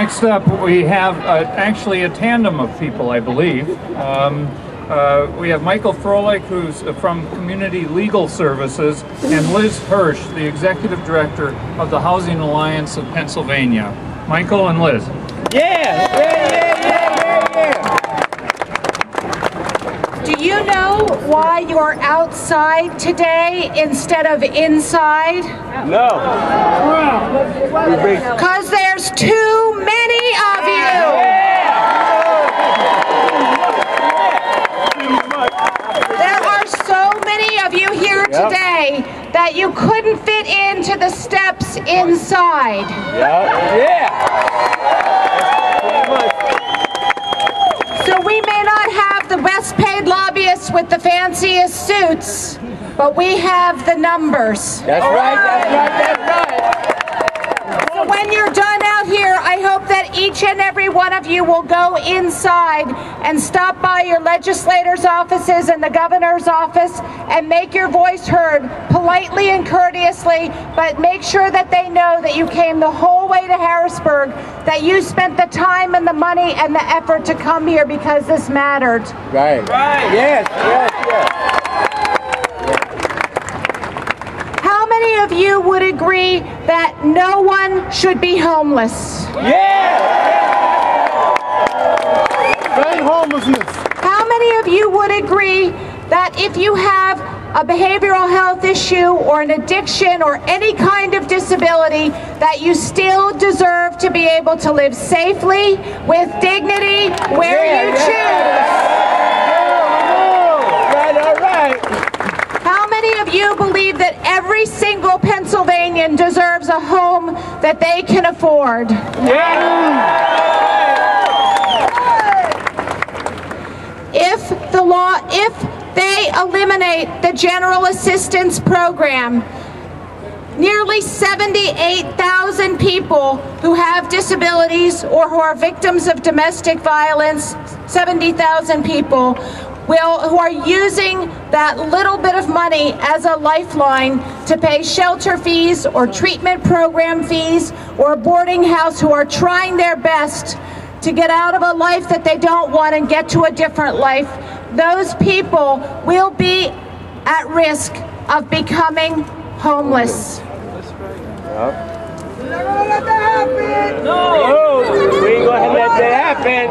Next up, we have actually a tandem of people, I believe. We have Michael Froehlich, who's from Community Legal Services, and Liz Hersh, the Executive Director of the Housing Alliance of Pennsylvania. Michael and Liz. Do you know why you're outside today instead of inside? No. Because there's too many of you. There are so many of you here today that you couldn't fit into the steps inside. So we may not have the best paid lobbyists with the fanciest suits, but we have the numbers. That's right, that's right. So when you're done out here, I hope that each and every one of you will go inside and stop by your legislators' offices and the governor's office and make your voice heard politely and courteously, but make sure that they know that you came the whole way to Harrisburg, that you spent the time and the money and the effort to come here because this mattered. Right. Yes. How many of you would agree that no one should be homeless? Homelessness. How many of you would agree that if you have a behavioral health issue or an addiction or any kind of disability, that you still deserve to be able to live safely, with dignity, where you choose? All right. How many of you believe that every single Pennsylvanian deserves a home that they can afford? If they eliminate the general assistance program, nearly 78,000 people who have disabilities or who are victims of domestic violence, 70,000 people who are using that little bit of money as a lifeline to pay shelter fees or treatment program fees or a boarding house, who are trying their best to get out of a life that they don't want and get to a different life. Those people will be at risk of becoming homeless. We're not gonna let that happen. No, we ain't gonna let that happen.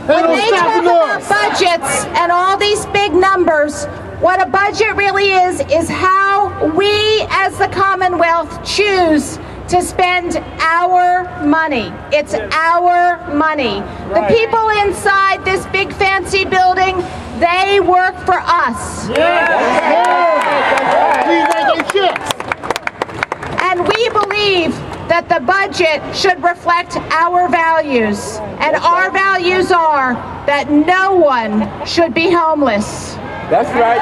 When they talk about budgets and all these big numbers, what a budget really is how we as the Commonwealth choose to spend our money. It's our money. The people inside this big fancy building, they work for us. And we believe that the budget should reflect our values. And our values are that no one should be homeless. That's right.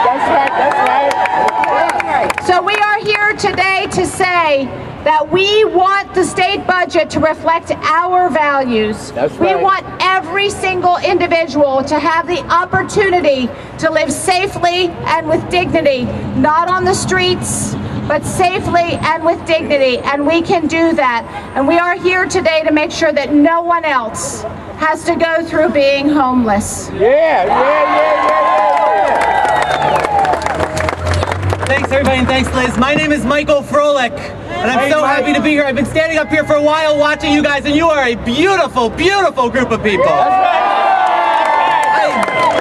So we are here today to say that we want the state budget to reflect our values. We want every single individual to have the opportunity to live safely and with dignity, not on the streets, but safely and with dignity, and we can do that. And we are here today to make sure that no one else has to go through being homeless. Thanks everybody, and thanks Liz. My name is Michael Froehlich, and I'm so happy to be here. I've been standing up here for a while watching you guys, and you are a beautiful, beautiful group of people.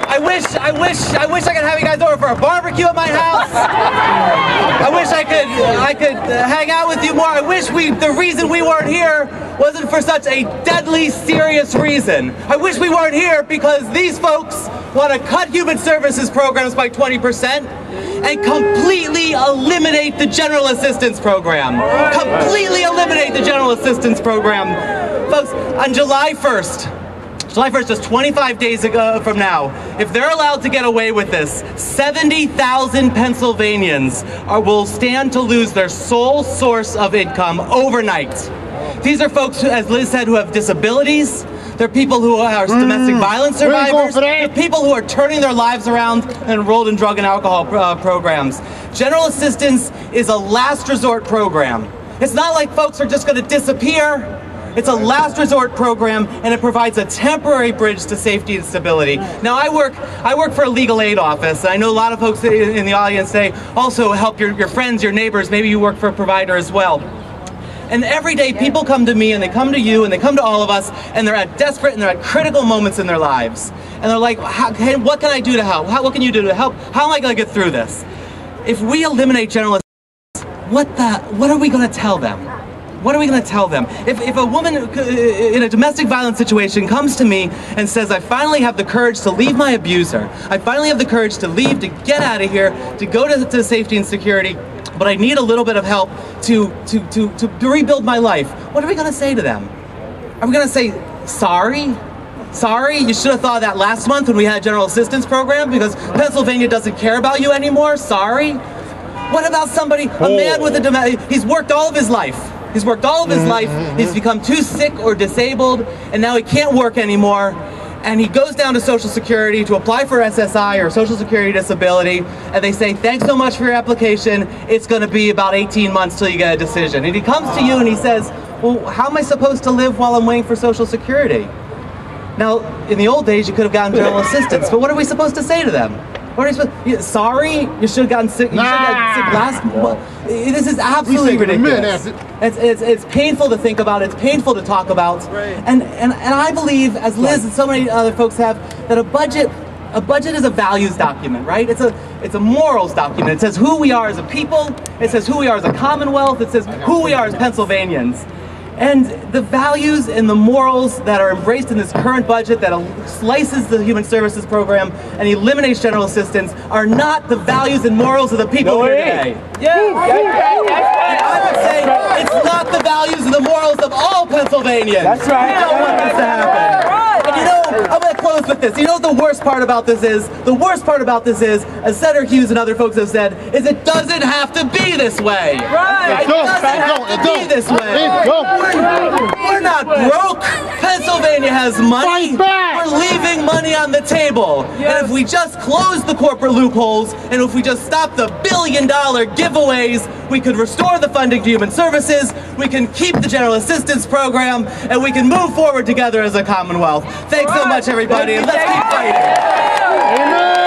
I wish I could have you guys over for a barbecue at my house. I wish I could hang out with you more. I wish the reason we weren't here wasn't for such a deadly serious reason. I wish we weren't here because these folks want to cut human services programs by 20% and completely eliminate the general assistance program. Completely eliminate the general assistance program. Folks, on July 1st, just 25 days ago from now, if they're allowed to get away with this, 70,000 Pennsylvanians will stand to lose their sole source of income overnight. These are folks, as Liz said, who have disabilities. They're people who are domestic violence survivors. They're people who are turning their lives around and enrolled in drug and alcohol programs. General assistance is a last resort program. It's not like folks are just going to disappear. It's a last resort program, and it provides a temporary bridge to safety and stability. Now, I work for a legal aid office, and I know a lot of folks in the audience today also help your friends, your neighbors. Maybe you work for a provider as well. And every day people come to me and they come to you and they come to all of us, and they're at desperate and they're at critical moments in their lives. And they're like, hey, what can I do to help? What can you do to help? How am I going to get through this? If we eliminate general assistance, what are we going to tell them? What are we going to tell them? If a woman in a domestic violence situation comes to me and says, I finally have the courage to leave my abuser, I finally have the courage to leave, to get out of here, to go to safety and security, but I need a little bit of help to rebuild my life, what are we going to say to them? Are we going to say, sorry? Sorry, you should have thought of that last month when we had a general assistance program because Pennsylvania doesn't care about you anymore? Sorry? What about somebody, a man with he's worked all of his life. He's worked all of his life, he's become too sick or disabled, and now he can't work anymore, and he goes down to Social Security to apply for SSI or Social Security Disability, and they say, thanks so much for your application, it's going to be about 18 months till you get a decision. And he comes to you and he says, well, how am I supposed to live while I'm waiting for Social Security? Now, in the old days, you could have gotten general assistance, but what are we supposed to say to them? What are you supposed? Sorry, you should have gotten sick. You should have gotten sick last. Well, this is absolutely ridiculous. It's painful to think about. It's painful to talk about. Right. And I believe, as Liz and so many other folks have, that a budget is a values document, right? It's a morals document. It says who we are as a people. It says who we are as a Commonwealth. It says who we are as Pennsylvanians. And the values and the morals that are embraced in this current budget that slices the Human Services Program and eliminates general assistance are not the values and morals of the people here today. Yeah. I would say it's not the values and the morals of all Pennsylvanians. That's right. We don't want this to happen. And you know, I'm going to close with this. You know what the worst part about this is? The worst part about this is, as Senator Hughes and other folks have said, is it doesn't have to be this way. Right. It doesn't have to be this way. We're not broke. Pennsylvania has money. We're leaving money on the table. Yes. And if we just close the corporate loopholes, and if we just stop the billion-dollar giveaways, we could restore the funding to human services, we can keep the general assistance program, and we can move forward together as a Commonwealth. Thanks so much, everybody, and let's keep fighting. Amen.